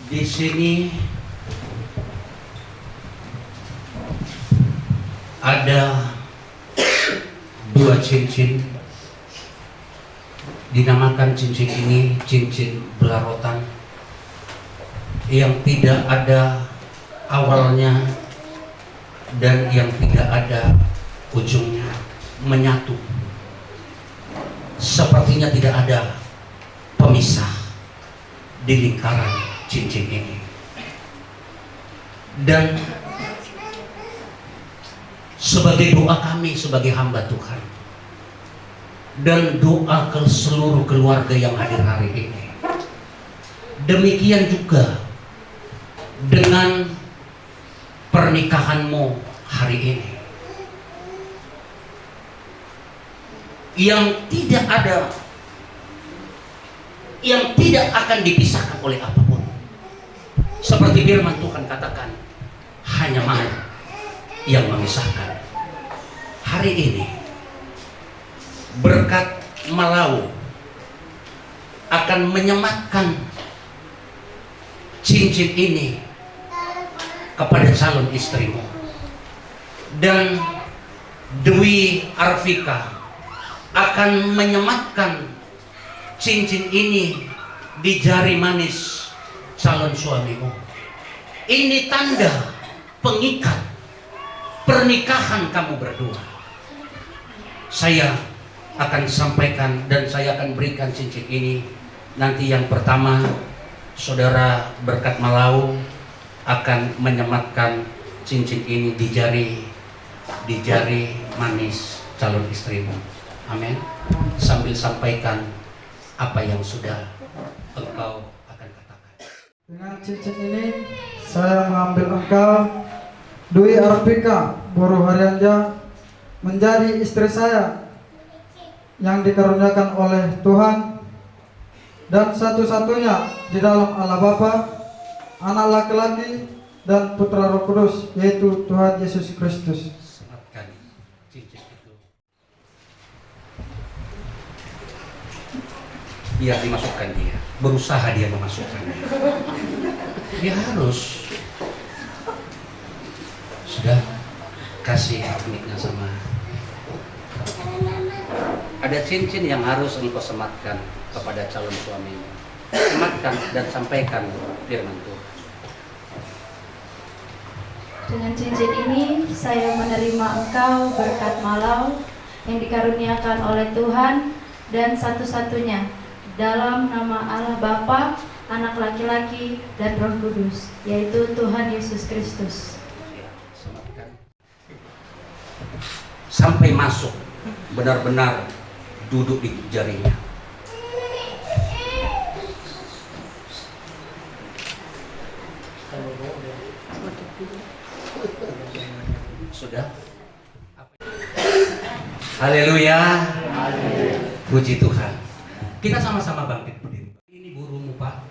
Di sini ada dua cincin. Dinamakan cincin ini cincin belarotan yang tidak ada awalnya dan yang tidak ada ujungnya, menyatu. Sepertinya tidak ada pemisah di lingkaran cincin ini. Dan sebagai doa kami sebagai hamba Tuhan dan doa ke seluruh keluarga yang hadir hari ini, demikian juga dengan pernikahanmu hari ini, yang tidak akan dipisahkan oleh apapun. Seperti firman Tuhan katakan, hanya maut yang memisahkan. Hari ini berkat Malau akan menyematkan cincin ini kepada calon istrimu, dan Dwi Arvika akan menyematkan cincin ini di jari manis calon suamimu. Ini tanda pengikat pernikahan kamu berdua. Saya akan sampaikan dan saya akan berikan cincin ini. Nanti yang pertama, saudara berkat Malau akan menyematkan cincin ini di jari manis calon istrimu. Amin. Sambil sampaikan apa yang sudah engkau akan katakan. Dengan cincin ini saya mengambil engkau, Dwi Arvika Boru Haryanja, menjadi istri saya yang dikaruniakan oleh Tuhan dan satu-satunya di dalam Allah Bapa, Anak laki-laki dan Putra Roh Kudus, yaitu Tuhan Yesus Kristus. Sematkan cincin itu. Biar dimasukkan dia. Berusaha dia memasukkan. Dia harus. Sudah kasih mic-nya sama. Ada cincin yang harus engkau sematkan kepada calon suamimu. Sematkan dan sampaikan firman Tuhan. Dengan cincin ini saya menerima engkau berkat Malau yang dikaruniakan oleh Tuhan dan satu-satunya dalam nama Allah Bapa, Anak laki-laki dan Roh Kudus, yaitu Tuhan Yesus Kristus. Ya, sematkan. Sampai masuk benar-benar duduk di jarinya. Sudah? Haleluya. Puji Tuhan. Kita sama-sama bangkit berdiri. Ini burumu, Pak,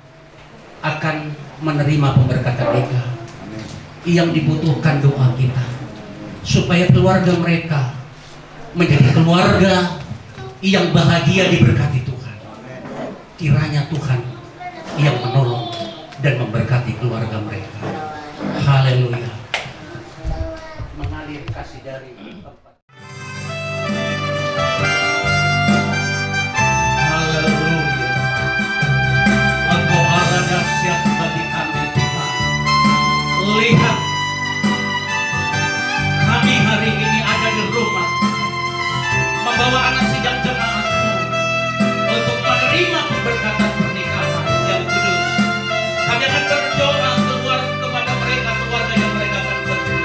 akan menerima pemberkatan mereka yang dibutuhkan doa kita, supaya keluarga mereka menjadi keluarga yang bahagia diberkati Tuhan. Kiranya Tuhan yang menolong dan memberkati keluarga mereka. Haleluya. Mengalir kasih dari tempat. Haleluya. Engkau Allah dahsyat bagi kami, Tuhan. Lihat, kami hari ini ada di rumah, membawa anak sidang jemaatmu untuk menerima pemberkatan pernikahan yang kudus. Kami akan berdoa keluar kepada mereka, keluarga yang mereka akan bentuk.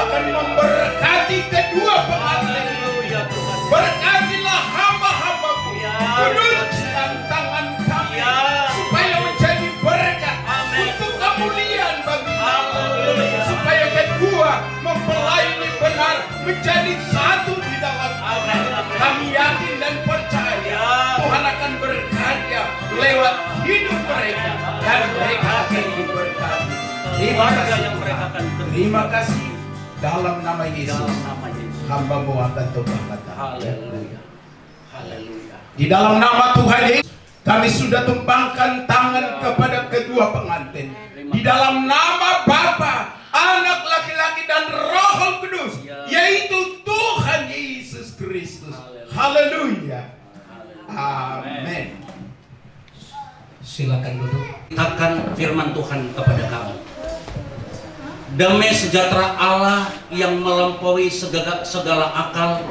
akan memberkati kedua pengantin. Haleluya Tuhan. Berkatilah hamba-hambamu. Ya. Ulurkan tangan kami Ya. supaya menjadi berkat Amin. untuk kemuliaan bagi nama. Haleluya. Supaya kedua mempelai ini benar menjadi satu di dalam Amin. kami yakin dan percaya Ya. Tuhan akan berkarya lewat hidup mereka dan mereka akan diberkati. Terima Keluarga kasih. yang mereka akan terima. Terima kasih dalam nama Yesus. Dalam nama Yesus. Hamba-Mu akan Tuhan kata. Haleluya. Haleluya. Di dalam nama Tuhan Yesus, kami sudah tumpangkan tangan kepada kedua pengantin. Di dalam nama Bapa, Anak laki-laki dan Roh Kudus, yaitu Tuhan Yesus Kristus. Haleluya. Amin. Silakan duduk. Katakan firman Tuhan kepada kamu. Damai sejahtera Allah yang melampaui segala akal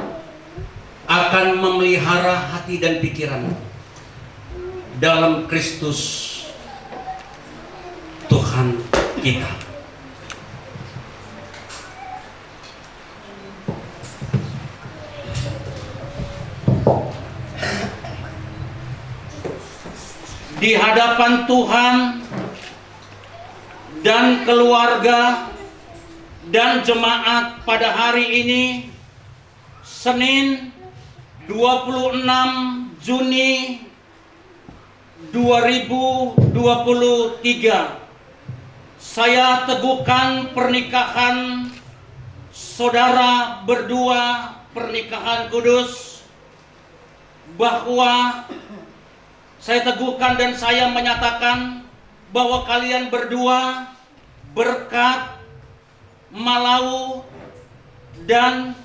akan memelihara hati dan pikiran dalam Kristus Tuhan kita. Di hadapan Tuhan dan keluarga dan jemaat pada hari ini, Senin 26 Juni 2023, saya teguhkan pernikahan saudara berdua, pernikahan kudus, bahwa saya teguhkan dan saya menyatakan bahwa kalian berdua berkat Malau dan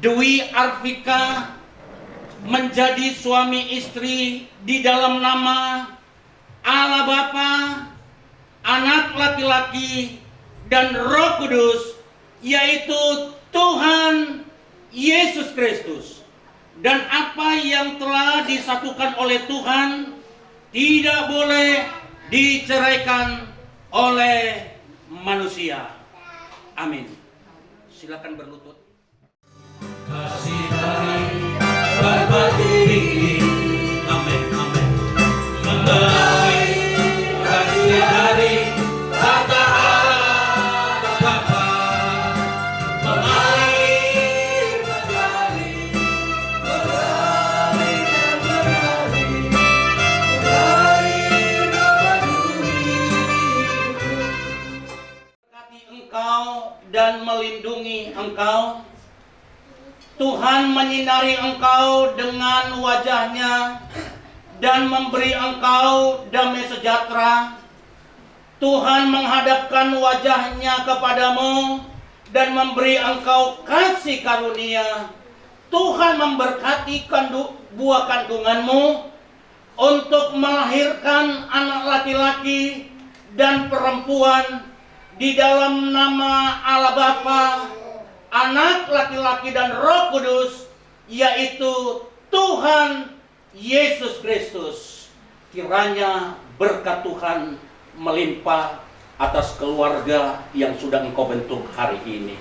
Dwi Arvika menjadi suami istri di dalam nama Allah Bapa, Anak laki-laki dan Roh Kudus, yaitu Tuhan Yesus Kristus. Dan apa yang telah disatukan oleh Tuhan tidak boleh diceraikan oleh manusia. Amin. Silakan berlutut. Kasih dari Bapa tinggi. Amin. Amin. Mengalir kasih dari Bapa Allah Bapa. Mengalir engkau dan melindungi engkau. Tuhan menyinari engkau dengan wajahnya dan memberi engkau damai sejahtera. Tuhan menghadapkan wajahnya kepadamu dan memberi engkau kasih karunia. Tuhan memberkati buah kandunganmu untuk melahirkan anak laki-laki dan perempuan di dalam nama Allah Bapa, Anak laki-laki dan Roh Kudus, yaitu Tuhan Yesus Kristus. Kiranya berkat Tuhan melimpah atas keluarga yang sudah engkau bentuk hari ini.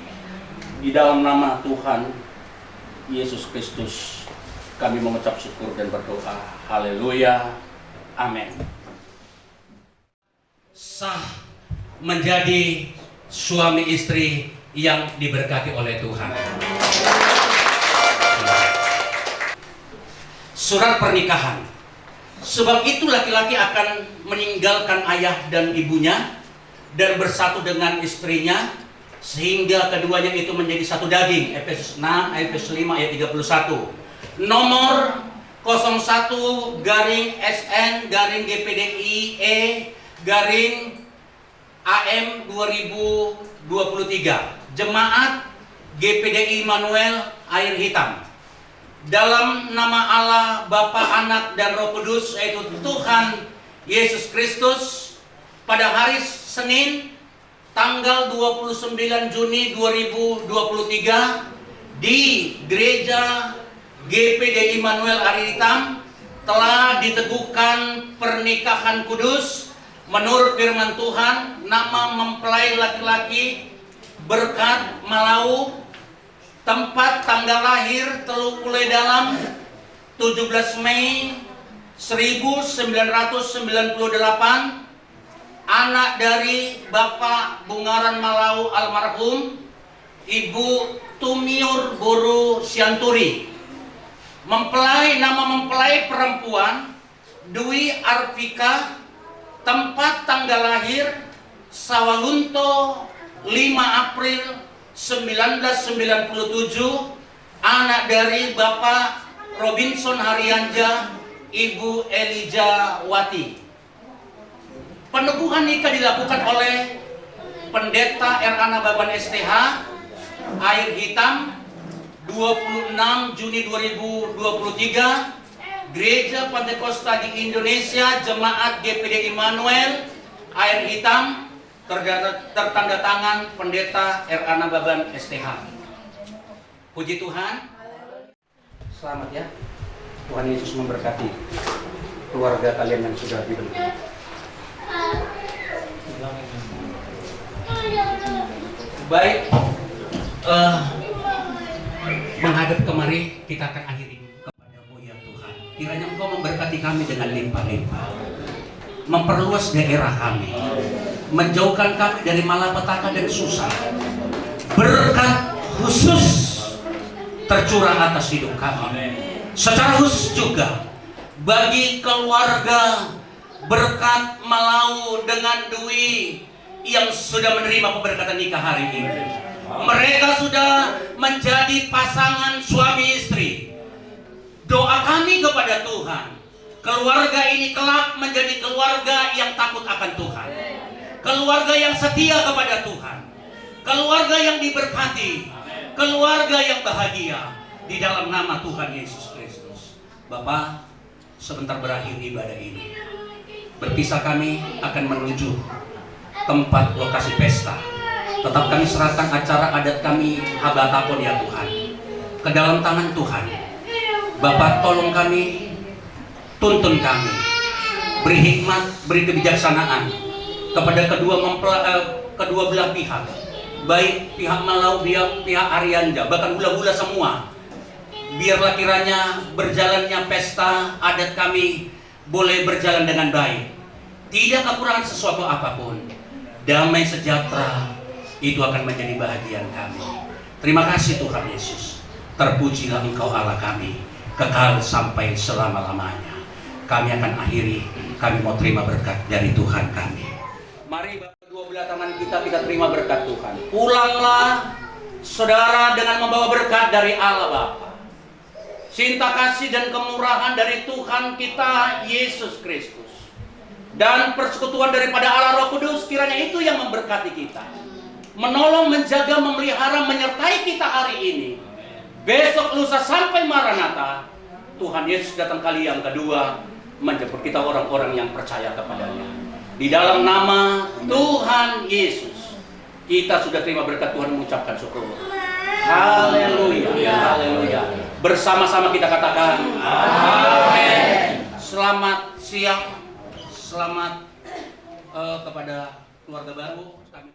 Di dalam nama Tuhan Yesus Kristus kami mengucap syukur dan berdoa. Haleluya. Amin. Sah menjadi suami istri yang diberkati oleh Tuhan. Surat pernikahan. Sebab itu laki-laki akan meninggalkan ayah dan ibunya dan bersatu dengan istrinya sehingga keduanya itu menjadi satu daging. Efesus 6 Efesus 5 ayat 31. Nomor 01 garing SN garing GPDI garing AM 2023. Jemaat GPDI Immanuel Air Hitam. Dalam nama Allah, Bapa, Anak, dan Roh Kudus, yaitu Tuhan Yesus Kristus, pada hari Senin, tanggal 29 Juni 2023, di Gereja GPDI Immanuel Air Hitam, telah diteguhkan pernikahan kudus menurut firman Tuhan. Nama mempelai laki-laki Berkat Malau, tempat tanggal lahir Teluk Pulai Dalam 17 Mei 1998, anak dari Bapak Bungaran Malau almarhum Ibu Tumiur Boru Sianturi. Nama mempelai perempuan Dwi Arvika, tempat tanggal lahir Sawalunto 5 April 1997, anak dari Bapak Robinson Haryanja, Ibu Elijah Wati. Peneguhan nikah dilakukan oleh Pendeta R.A. Nababan STH, Air Hitam, 26 Juni 2023, Gereja Pantekosta di Indonesia, Jemaat GPD Immanuel, Air Hitam, tertanda tangan Pendeta R.A. Nababan STH. Puji Tuhan. Selamat ya. Tuhan Yesus memberkati keluarga kalian yang sudah dibentuk. Baik, menghadap kemari, kita akan akhiri kepadamu ya Tuhan. Kiranya Engkau memberkati kami dengan limpah-limpah, memperluas daerah kami, menjauhkan kami dari malapetaka dan susah. Berkat khusus tercurah atas hidup kami. Secara khusus juga bagi keluarga Berkat Malau dengan Dwi yang sudah menerima pemberkatan nikah hari ini. Mereka sudah menjadi pasangan suami istri. Doa kami kepada Tuhan, keluarga ini kelak menjadi keluarga yang takut akan Tuhan, keluarga yang setia kepada Tuhan, keluarga yang diberkati, keluarga yang bahagia di dalam nama Tuhan Yesus Kristus. Bapak, sebentar berakhir ibadah ini, berpisah kami akan menuju tempat lokasi pesta. Tetap kami serahkan acara adat kami Habatapon ya Tuhan ke dalam tangan Tuhan. Bapak, tolong kami, tuntun kami, beri hikmat, beri kebijaksanaan kepada kedua belah pihak, baik pihak Malau, pihak Haryanja, bahkan hula-hula semua. Biarlah kiranya berjalannya pesta adat kami boleh berjalan dengan baik, tidak kekurangan sesuatu apapun. Damai sejahtera itu akan menjadi bahagian kami. Terima kasih Tuhan Yesus. Terpujilah Engkau Allah kami, kekal sampai selama-lamanya. Kami akan akhiri, kami mau terima berkat dari Tuhan kami. Mari kedua belah tangan kita terima berkat Tuhan. Pulanglah saudara dengan membawa berkat dari Allah Bapa, cinta kasih dan kemurahan dari Tuhan kita Yesus Kristus, dan persekutuan daripada Allah Roh Kudus, kiranya itu yang memberkati kita, menolong, menjaga, memelihara, menyertai kita hari ini, besok, lusa sampai Maranatha. Tuhan Yesus datang kali yang kedua, menjemput kita orang-orang yang percaya kepadanya. Di dalam nama Tuhan Yesus, kita sudah terima berkat Tuhan, mengucapkan syukur. Haleluya, haleluya. Bersama-sama kita katakan amin. Selamat siang, selamat kepada keluarga baru. Kami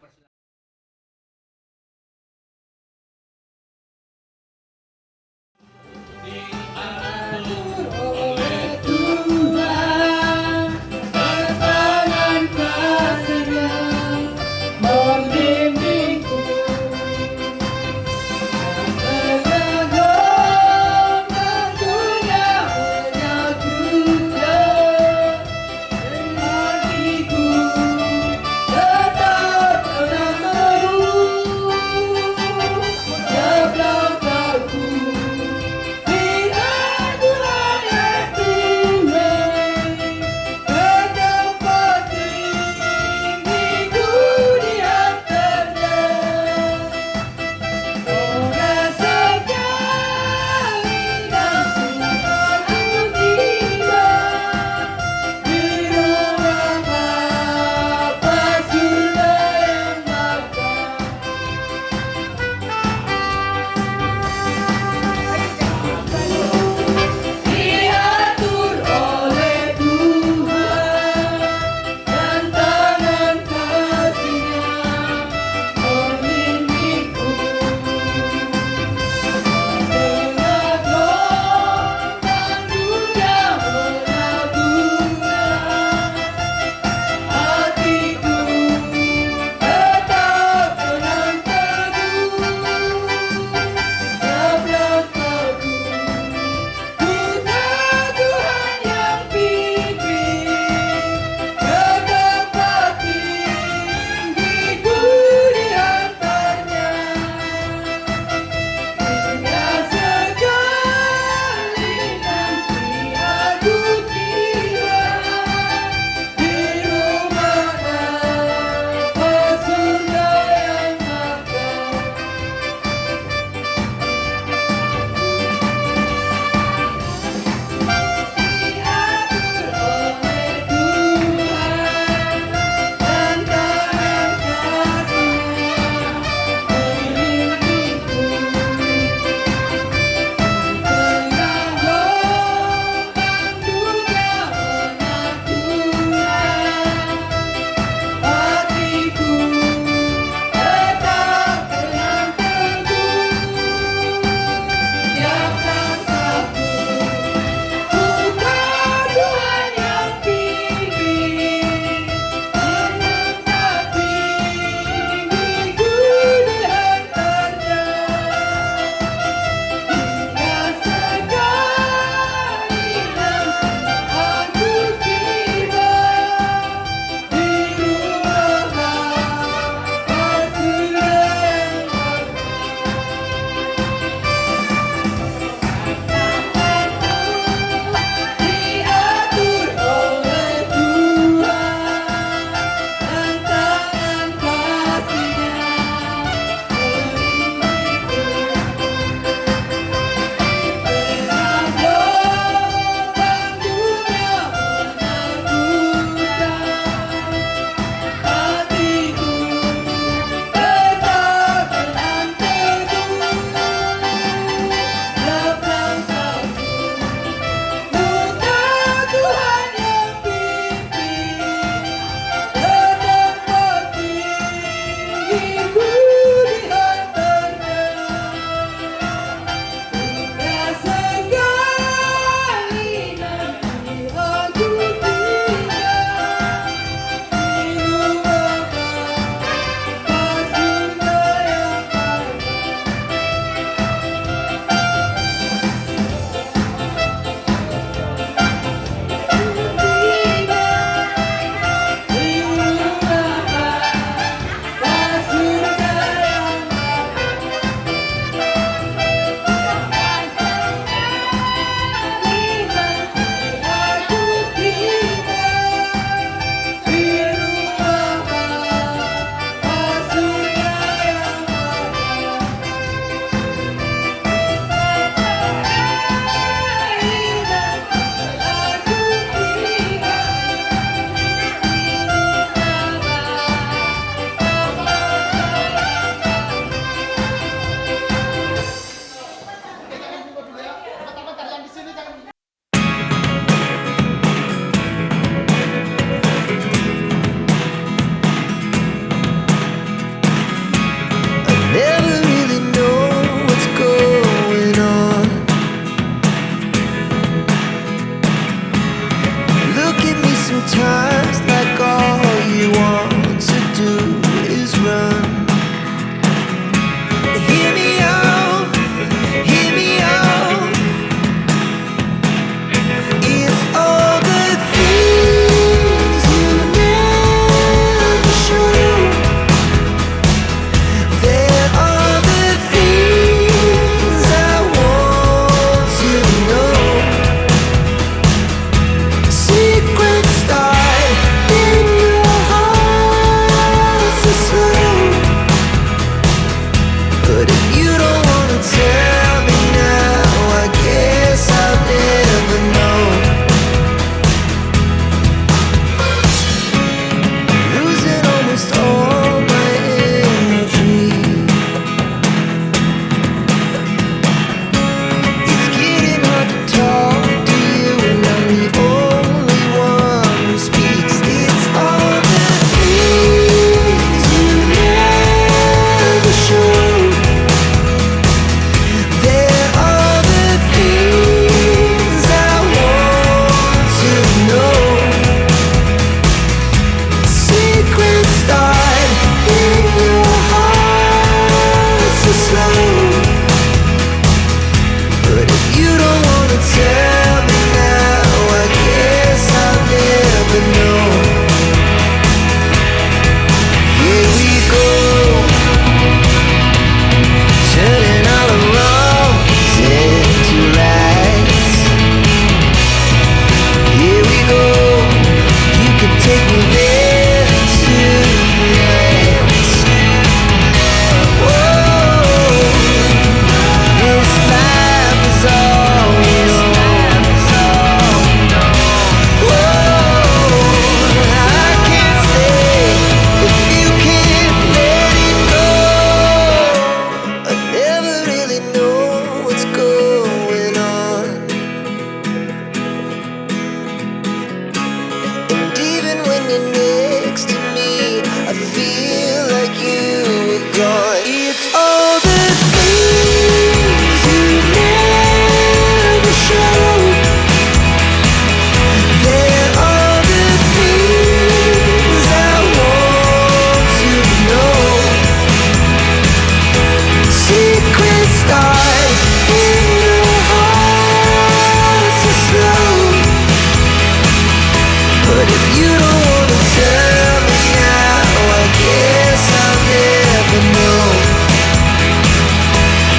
But if you don't wanna tell me now, I guess I'll never know.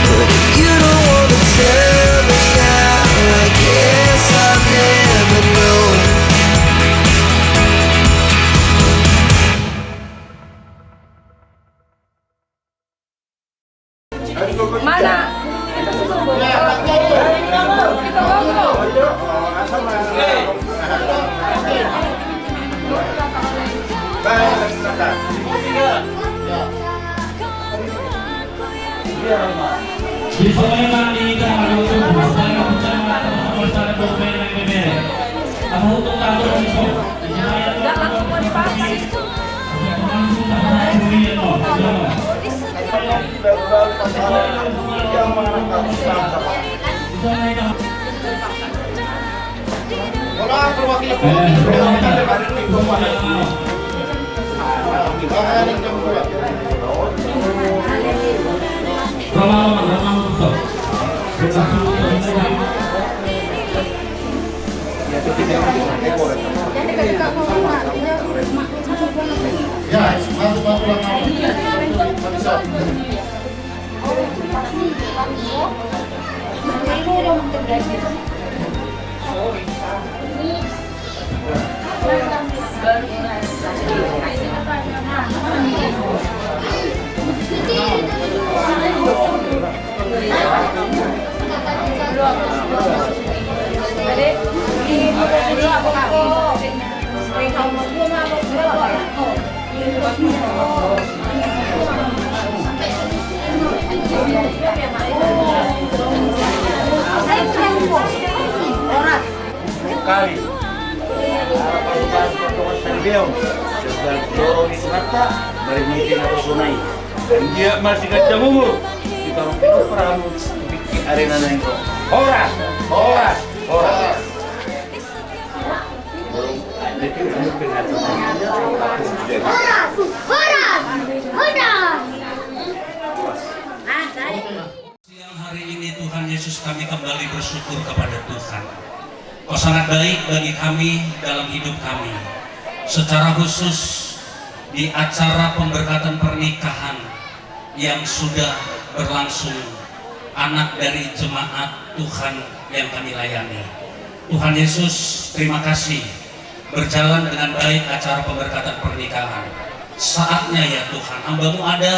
But if you don't wanna tell me now, I guess I'll never know. Kali Beliau sedang dorong di mata dari meeting atau sunai. Dia masih kacang umur. Kita orang peramu bikin arena nengko. Horas. Siang hari ini Tuhan Yesus kami kembali bersyukur kepada Tuhan. Kau sangat baik bagi kami dalam hidup kami. Secara khusus di acara pemberkatan pernikahan yang sudah berlangsung, anak dari jemaat Tuhan yang kami layani. Tuhan Yesus, terima kasih berjalan dengan baik acara pemberkatan pernikahan. Saatnya ya Tuhan, hamba-Mu ada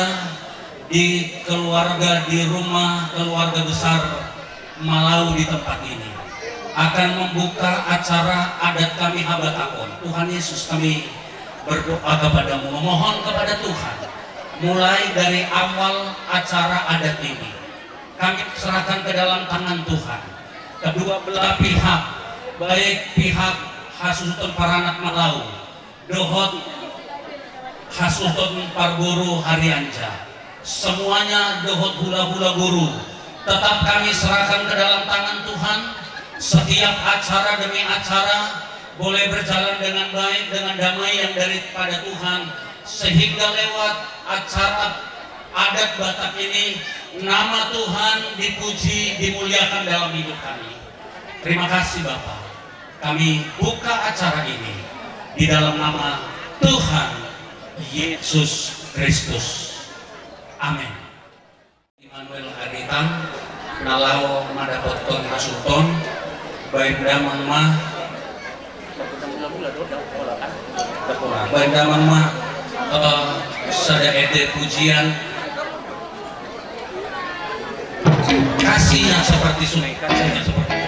di keluarga, di rumah keluarga besar Malau di tempat ini, akan membuka acara adat kami Habatakon. Tuhan Yesus, kami berdoa kepadamu, memohon kepada Tuhan, mulai dari awal acara adat ini kami serahkan ke dalam tangan Tuhan. Kedua belah pihak, baik pihak Hasuton Paranak Malau, Dohot Hasuton Parguru Harianja, semuanya Dohot hula-hula guru, tetap kami serahkan ke dalam tangan Tuhan. Setiap acara demi acara boleh berjalan dengan baik, dengan damai yang daripada Tuhan, sehingga lewat acara adat Batak ini nama Tuhan dipuji, dimuliakan dalam hidup kami. Terima kasih Bapak. Kami buka acara ini di dalam nama Tuhan Yesus Kristus. Amin. Immanuel Aritan, Nalau Madapotton Hasuton, Bainda Mama, Bainda Mama, Sada Ede pujian, kasihnya seperti sungai, kasihnya seperti sungai.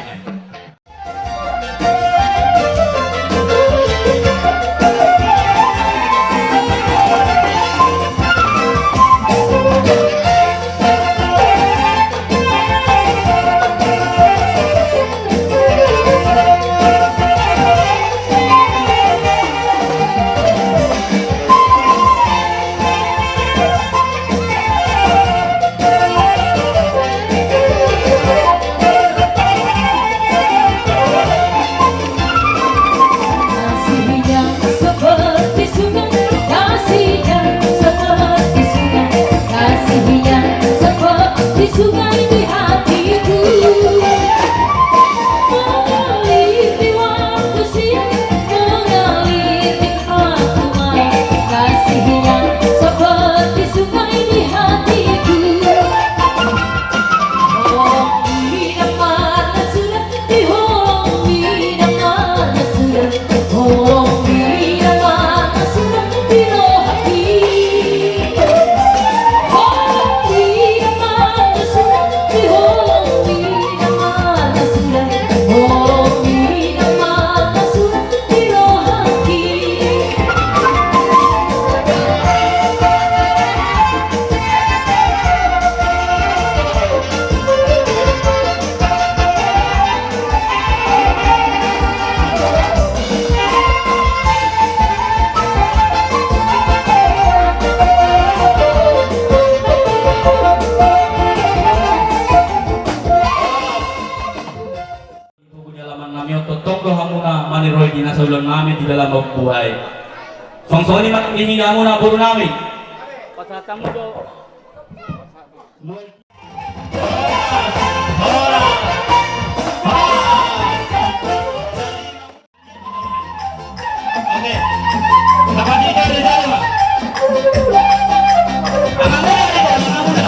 Sungai di hatiku. namin di dalam buhay. Songsoni maghihinga muna puro namin. Pasatan mo do. Oke. Dapat dikit dari sana, Pak. Anak muda, anak muda.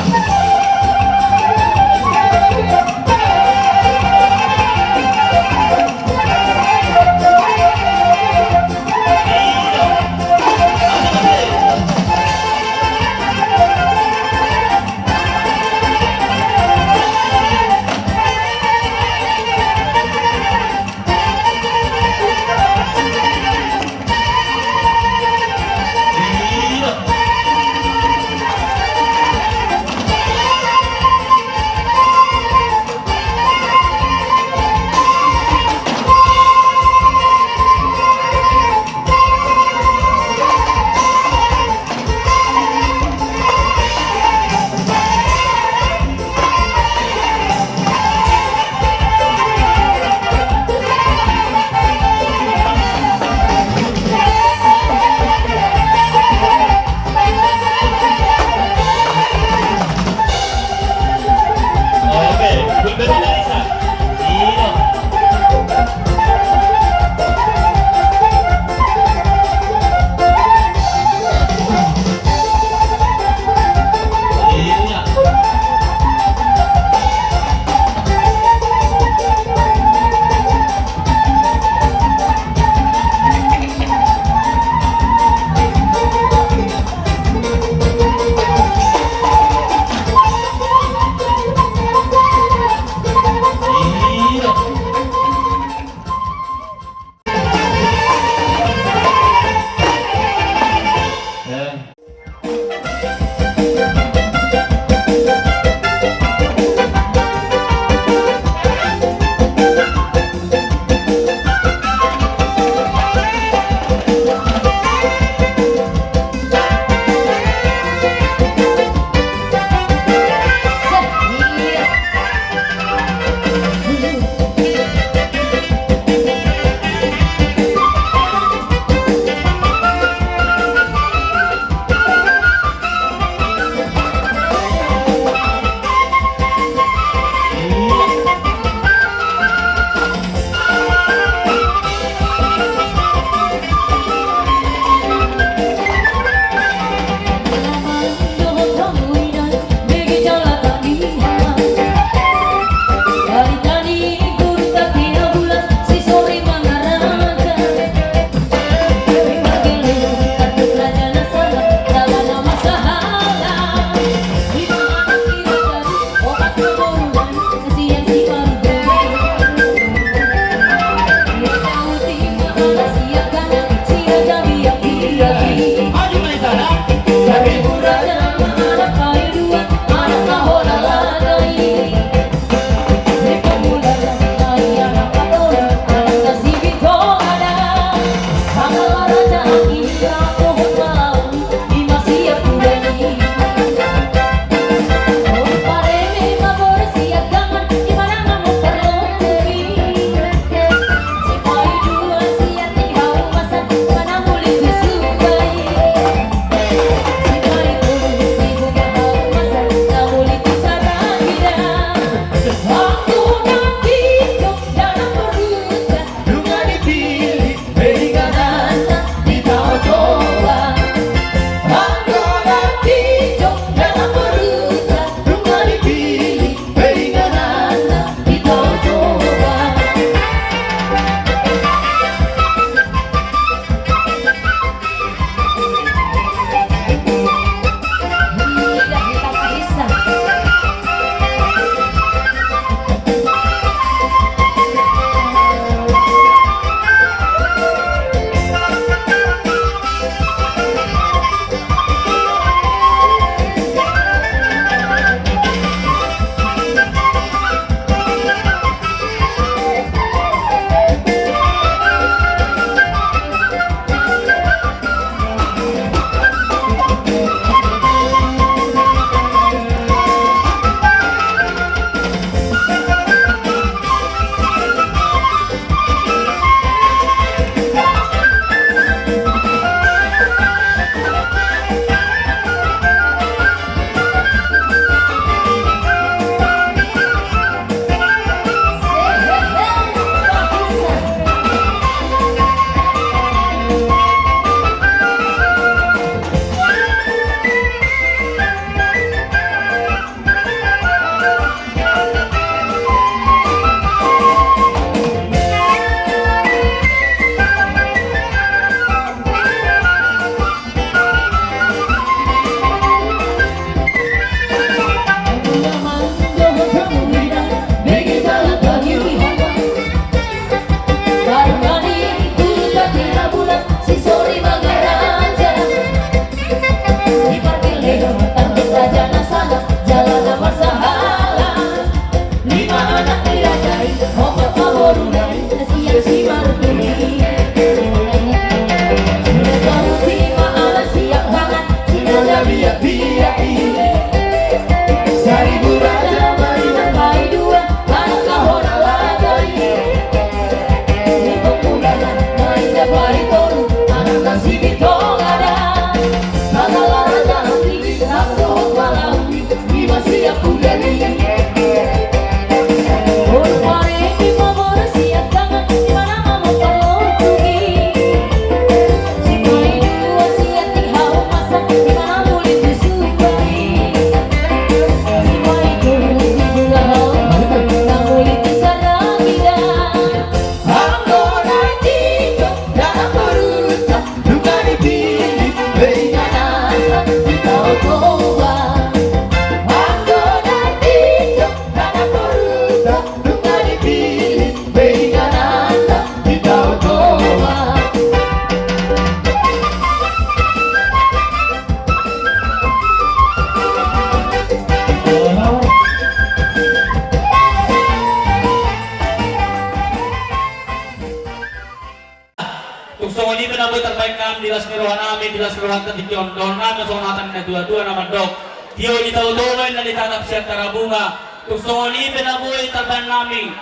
jelas keluar ketikion don namin sonatan na dua-dua naman dok. Tiyo di taudolay na litatap siya tarabunga. Gusto ni penabuhay taban namin.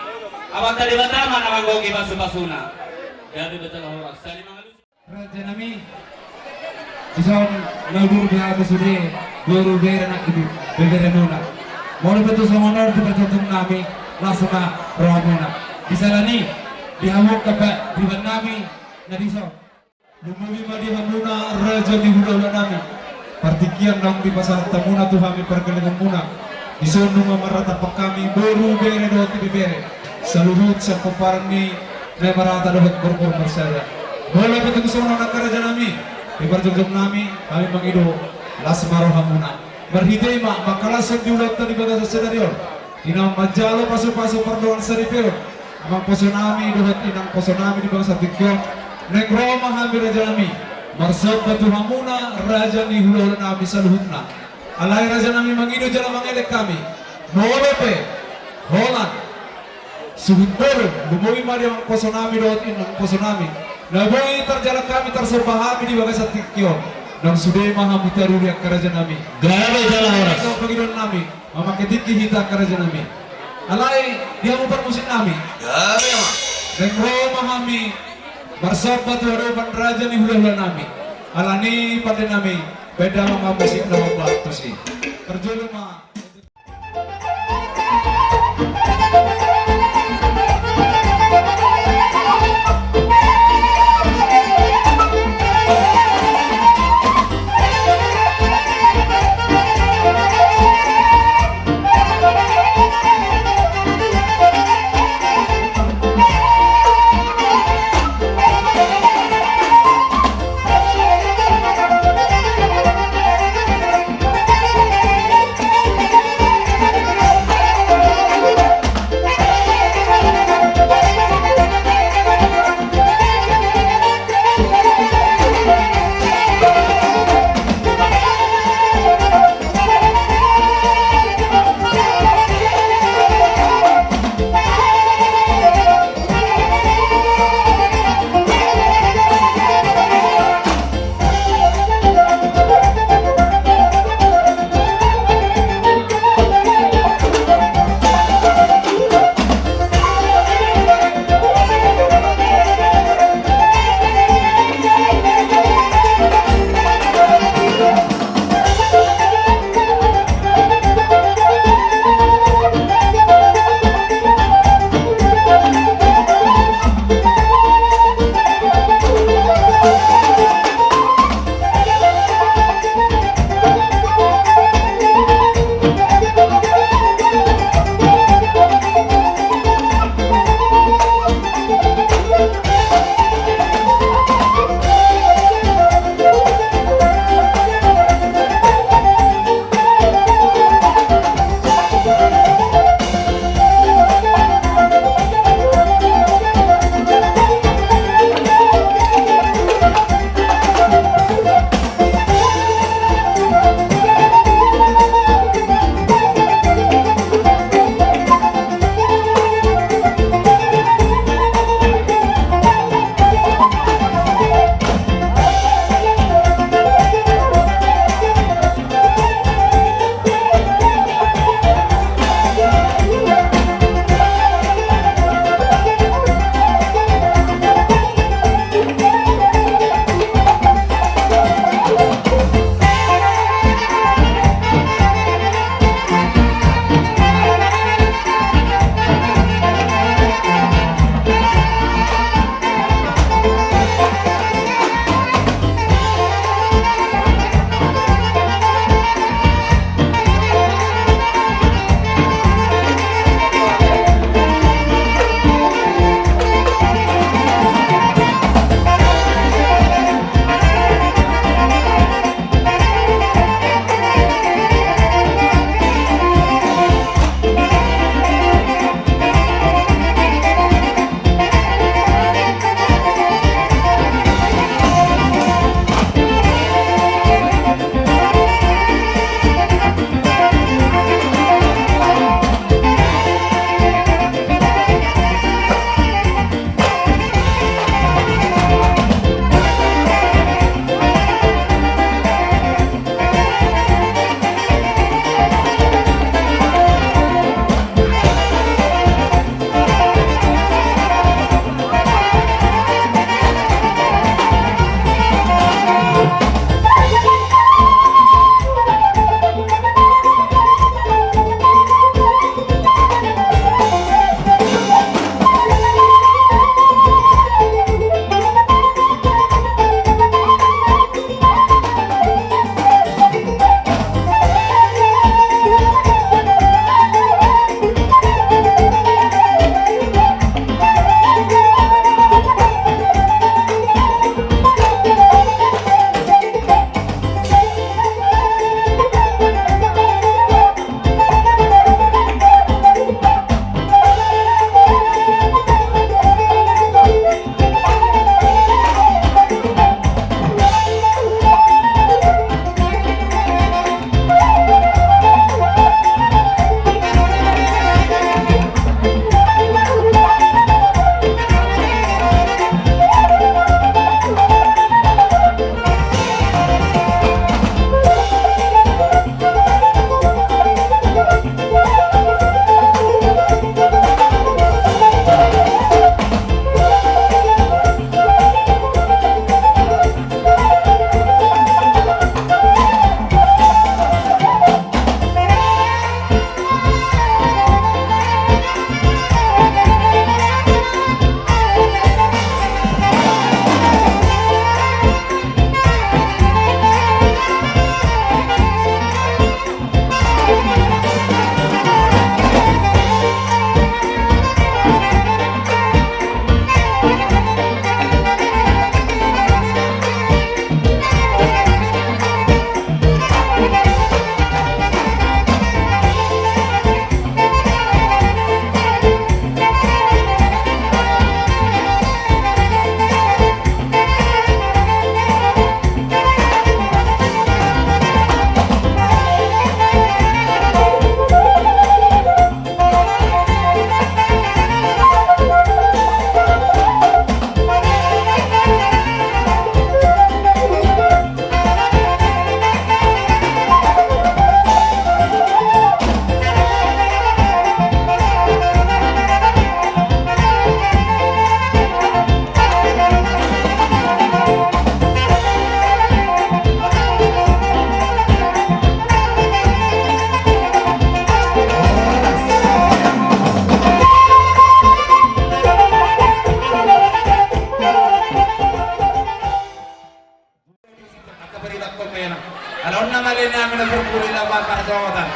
Abang tadi batama naman gogi basu-basuna. Gabi betul orang. Sali mga lusi. Raja nami ison nabur biya sude guru bera nak ibu bebera nuna mau betul sama honor di pertutum nami langsung na ramona disalani dihamuk kapat diban nami nadiso lumumi madi hamuna raja di hudala nami partikian dong di pasar tamuna tu kami perkelingan muna ison nunga marata kami guru bera doa tibi bere saluhut sa kuparni na marata doa berkor bersaya. Boleh betul semua anak kerja nami, ibarat nami kami mengido las marohamuna. Berhidai mak makalah sejulat tadi bagas sedario. Inang majalo pasu-pasu perdoan seripir. Amang posonami dohat inang posonami di bangsa tikyo. Neng Roma hamil raja nami. Marsab batu hamuna raja ni hulur nami saluhutna. Alai raja nami mengido jalan mengelek kami. Molope, Holland, suhut baru. Lumui mari amang posonami dohat inang posonami. Naboy terjalan kami tersobahami di bagas tikyo. Nang sudah maha mutaruri kerajaan nami. Grabe jalan orang. Kau panggilan nami, mama ketiki hita kerajaan nami. Alai dia mau musim nami. Grabe mah. Dan Roma kami bersahabat hadapan raja ni hula nami. Alani pada nami beda mama musik nama batu sih. Terjun mah.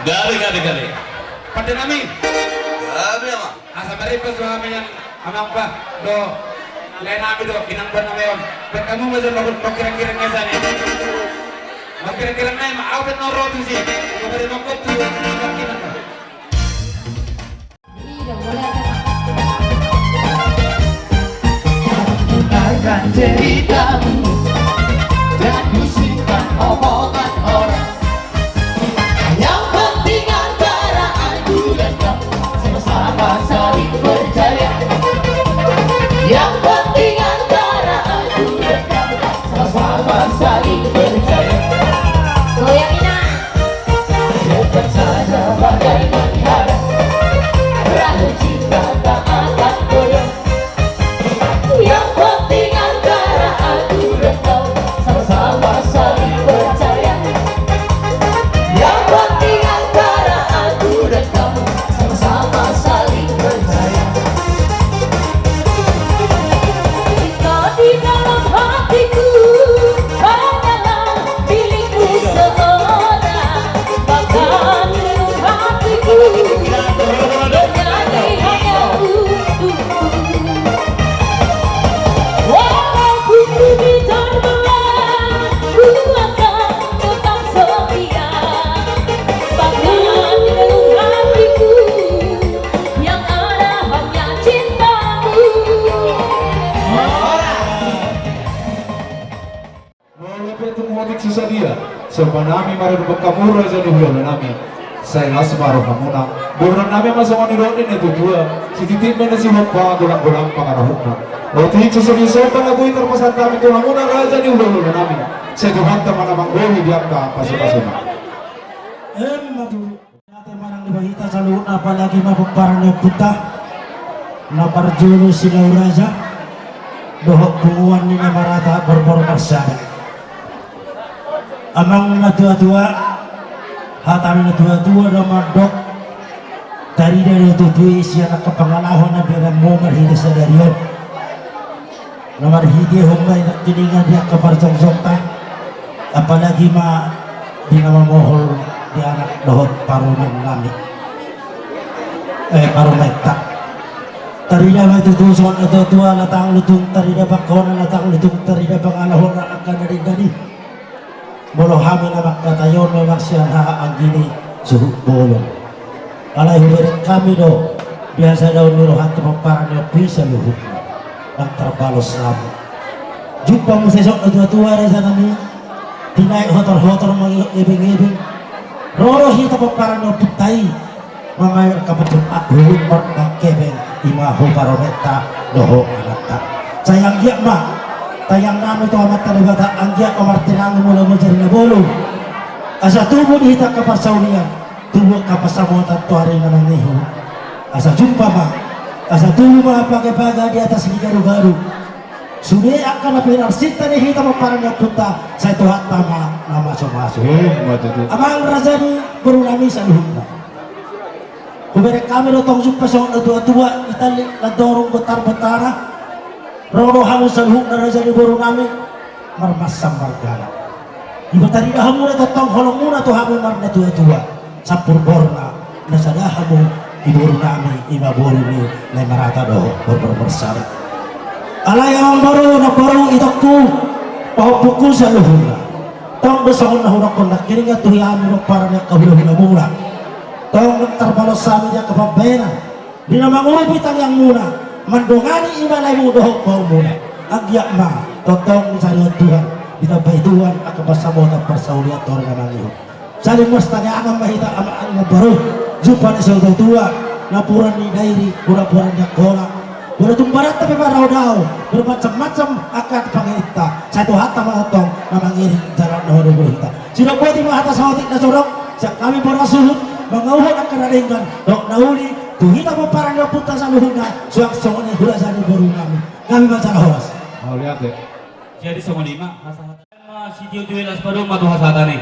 Gabi. Pada nami. Gabi ama. Asa maripas do kami yang amang pa do lain kami do kinang ban kami yon. Bet kamu masih kira-kira ngasa nih. Kira-kira ngayon maawat no roti sih. Kemarin makot tuh kinang. Iya, boleh ada Pak. Dengarkan ceritamu dan bisikkan omongan orang. Yang penting antara aku dan kamu sama-sama saling percaya. Yang penting antara aku dan kamu sama-sama saling percaya. Goyangin ah. Cepat saja bagai menghara, perahu cinta tak akan goyang. Yang penting antara aku dan kau sama-sama saling percaya. Yang penting antara aku dan kau sama-sama saling percaya. Cinta di dalam hatiku hanyalah milikku seorang. Bahkan dalam hatiku bernyanyi hanya untukku. Walaupun bumi terbelah, ku akan tetap setia. Bahkan di dalam hatiku yang ada hanya cintamu. Mulai betul mudik susah dia. Sebab nami maru bekamura jadi bulan nami. Saya las baru kamuna. Bulan nami masuk mani rodin itu dua. Si titik mana si hoppa gulang-gulang pangarahuna. Roti susah di sopan aku itu terpasang kami tulang muna raja di bulan nami. Saya tuhan teman abang boli dia ka pasuna. Marang dibahita sa luon apalagi mapagparang ng puta na parjulo sila uraja dohok bunguan ni Marata borbor marsada amang natua-tua hatan natua-tua na madok dari tutui siya nakapangalahon na bilang mo marhidi sa dariyon na marhidi humay na tiningan dia kaparsong-songta apalagi dinamamohol di anak dohot parunan nami parumeta tarida matutuson atau tua latang lutung tarida bakon latang lutung tarida pangalahon na akan dari bolo hami na makatayon na maksiyan ang gini suhuk bolong alay hulirin kami do biasa daw nirohat mamparan yung pisa luhuk ng terbalos namin jumpa mo sa isang tua-tua rin sa nami tinaik hotor-hotor mga ibing-ibing Roro hita paparan ng putay mamayar kapatid at huwag mark keben imaho parometa doho anata sayang giyak ma tayang namin to amat talibata ang giyak kamartinang mula mo dyan na bolo asa tubo di hita kapasawliyan tubo kapasamutan tuwari na nangiho asa jumpa ma asa tubo mga pagkapaga di atas ligaru-garu sudah akan lebih narsita nih hita paparan ng puta sa ito hat tama na masuk-masuk amang raja ni baru nami sa luhuna kuberek kami lo tong jumpa sa tua-tua itali ladorong betar-betara rono hamu sa luhuna raja ni baru nami marmasam margana iba tadi dah hamu na totong holong muna to hamu marna tua-tua sa purborna na sadahamu iburu nami iba bolu ni na marata doho bersama alay ang baru na baru itakku pahupukul sa luhuna tong besahon na hunak ko nakiringa tuhiyami ng para niya kahulahuna mula tong terbalos sa amin niya kapabena di na mangulipitang yang muna mandungani imalay mo dohok mo muna agyak ma totong sa Tuhan itabay Tuhan akabasamo ng parsauliat tori na mangiho saling mas tangaan ang mahita amaan na baru jumpa ni sa tua napuran ni dairi pura-puran niya kola boleh tumbarat tapi parau daw bermacam-macam akan pangita satu hata matong na mangiring jalan na hodo kita sila buat di hata sawatik na sorok sa kami borasuhut mangauhon ang kanalingan dok nauli tuhita mo parang napunta sa luhod na suwak songon ni hula sa ni boru kami masalah horas Mau lihat deh. Jadi sama lima hasahatan si Tio Tio Las Padung matu hasahatan nih.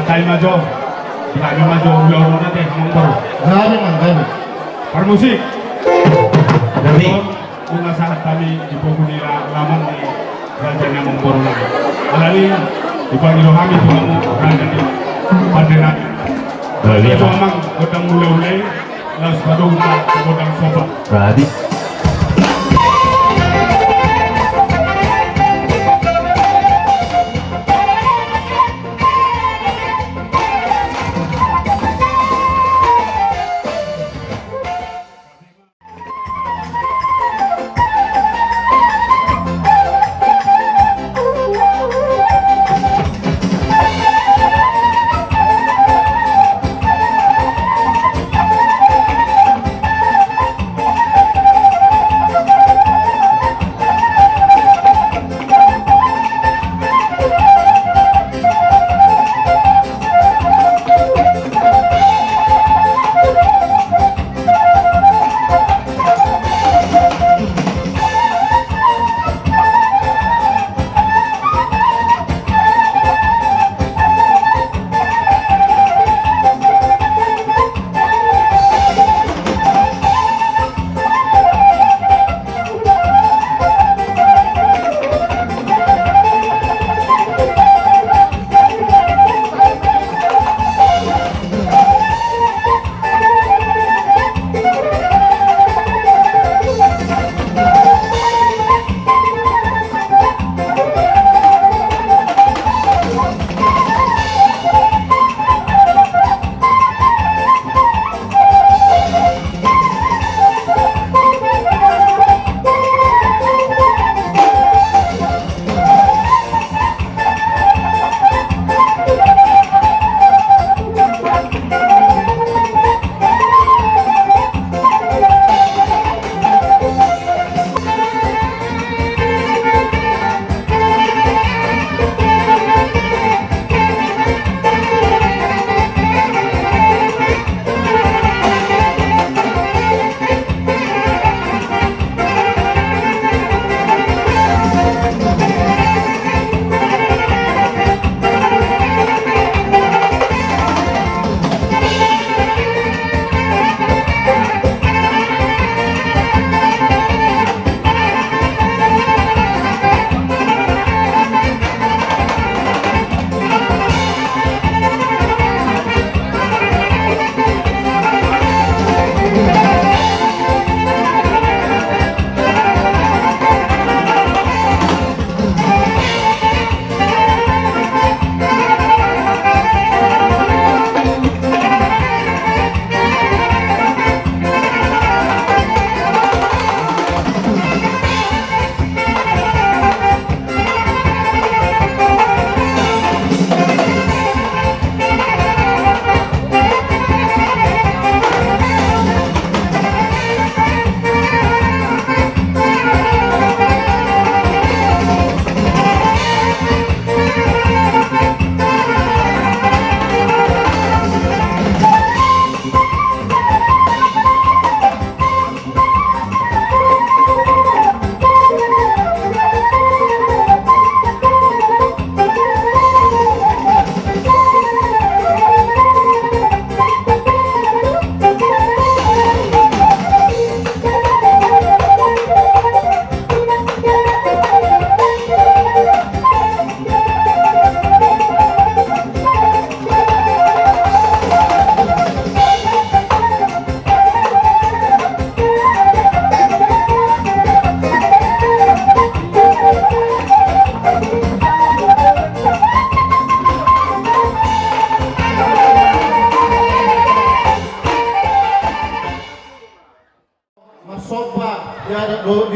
tayo majo. Tayo majo ulo natin ang baru. Kami man kami. Permusik. Kami. Una saat kami di pokoknya laman di kerajaan yang membaru lagi. Alani di panggilan kami tu kamu kerajaan di Pandenan. Itu memang kodang mulai-mulai lalu sebadung kodang sobat. Berarti.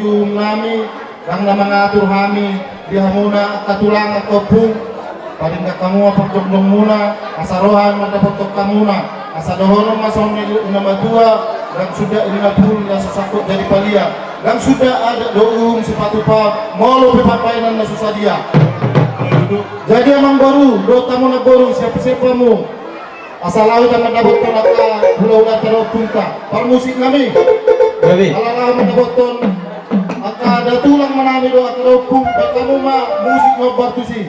dium nami kang na mengatur kami dihamuna katulang atopung paling kamu apa jomdong muna asarohan mendapat kamuna asadohono mason inamatua dan sudah inapun dan sesakut dari palia dan sudah ada doung sepatu pa molo pepapainan na susadia. Jadi emang baru do tamu na baru siapa-siapamu asal laut yang mendapat tonaka pulau dataro punta par musik kami alala mendapat ton ada tulang menami do ataro punta kamu mah musik ngobar tusi